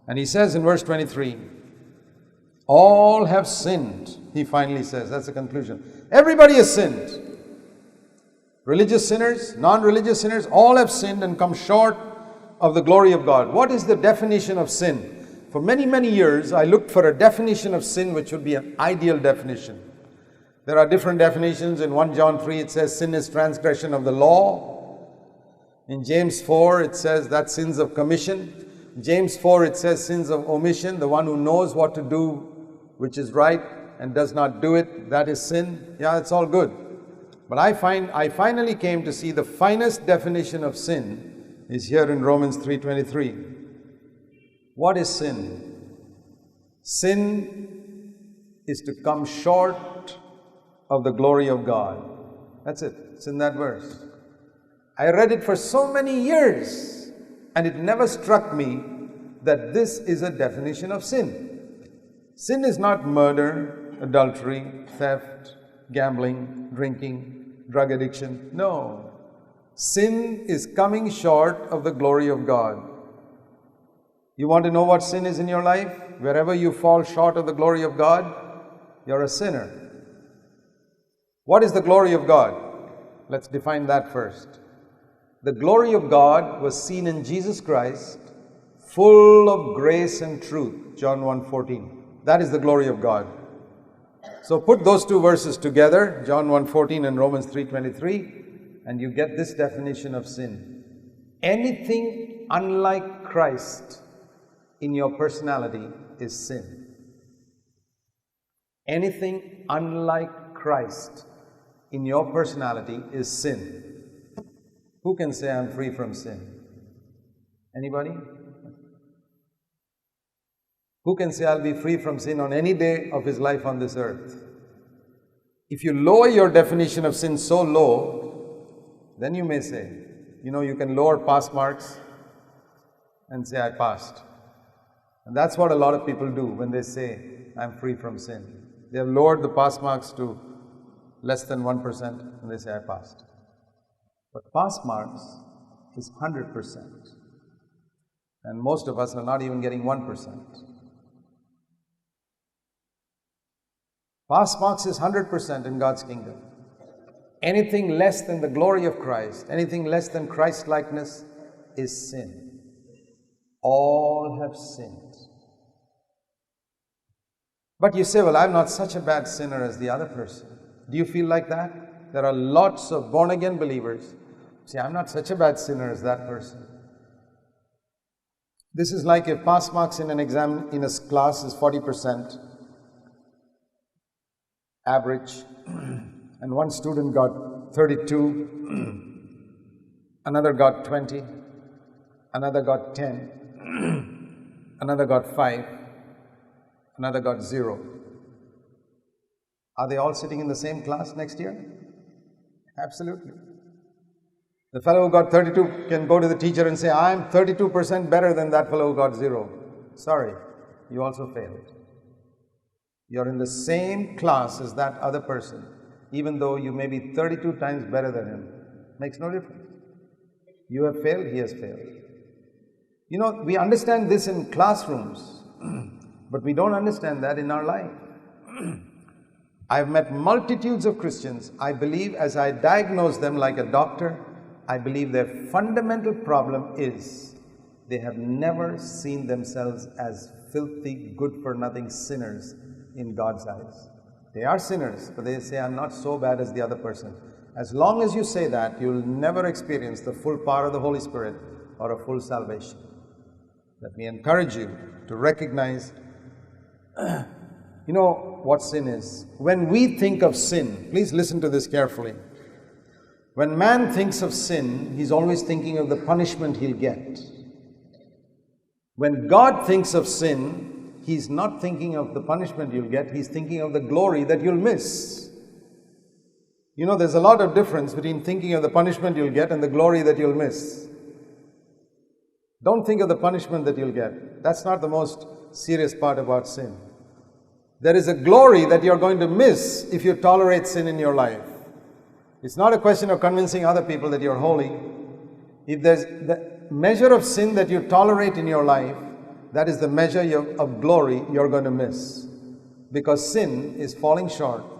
And he says in verse 23, all have sinned, he finally says. That's the conclusion. Everybody has sinned. Religious sinners, non-religious sinners, all have sinned and come short of the glory of God. What is the definition of sin? For many, many years, I looked for a definition of sin which would be an ideal definition. There are different definitions. In 1 John 3, it says sin is transgression of the law. In James 4, it says that sins of commission. In James 4, it says sins of omission. The one who knows what to do, which is right, and does not do it, that is sin. Yeah, it's all good. But I finally came to see the finest definition of sin is here in Romans 3:23. What is sin? Sin is to come short of the glory of God. That's it. It's in that verse. I read it for so many years, and it never struck me that this is a definition of sin. Sin is not murder, adultery, theft, gambling, drinking, drug addiction. No. Sin is coming short of the glory of God. You want to know what sin is in your life? Wherever you fall short of the glory of God, you're a sinner. What is the glory of God? Let's define that first. The glory of God was seen in Jesus Christ, full of grace and truth. John 1:14. That is the glory of God. So put those two verses together, John 1:14 and Romans 3:23, and you get this definition of sin. Anything unlike Christ in your personality is sin. Anything unlike Christ in your personality is sin. Who can say I'm free from sin? Anybody? Who can say I'll be free from sin on any day of his life on this earth? If you lower your definition of sin so low, then you may say, you can lower pass marks and say, I passed. And that's what a lot of people do when they say, I'm free from sin. They have lowered the pass marks to less than 1% and they say, I passed. But pass marks is 100%. And most of us are not even getting 1%. Pass marks is 100% in God's kingdom. Anything less than the glory of Christ, anything less than Christ-likeness is sin. All have sinned. But you say, well, I'm not such a bad sinner as the other person. Do you feel like that? There are lots of born-again believers who say, I'm not such a bad sinner as that person. This is like if pass marks in an exam in a class is 40%, average, and one student got 32, another got 20, another got 10, another got 5, another got 0. Are they all sitting in the same class next year? Absolutely. The fellow who got 32 can go to the teacher and say, I'm 32% better than that fellow who got 0. Sorry, you also failed. You're in the same class as that other person, even though you may be 32 times better than him. Makes no difference. You have failed, he has failed. We understand this in classrooms, but we don't understand that in our life. I've met multitudes of Christians. I believe as I diagnose them like a doctor, I believe their fundamental problem is they have never seen themselves as filthy, good-for-nothing sinners in God's eyes. They are sinners, but they say, I'm not so bad as the other person. As long as you say that, you'll never experience the full power of the Holy Spirit or a full salvation. Let me encourage you to recognize, what sin is. When we think of sin, please listen to this carefully. When man thinks of sin, he's always thinking of the punishment he'll get. When God thinks of sin, he's not thinking of the punishment you'll get, he's thinking of the glory that you'll miss. There's a lot of difference between thinking of the punishment you'll get and the glory that you'll miss. Don't think of the punishment that you'll get. That's not the most serious part about sin. There is a glory that you're going to miss if you tolerate sin in your life. It's not a question of convincing other people that you're holy. If there's the measure of sin that you tolerate in your life, that is the measure of glory you're going to miss. Because sin is falling short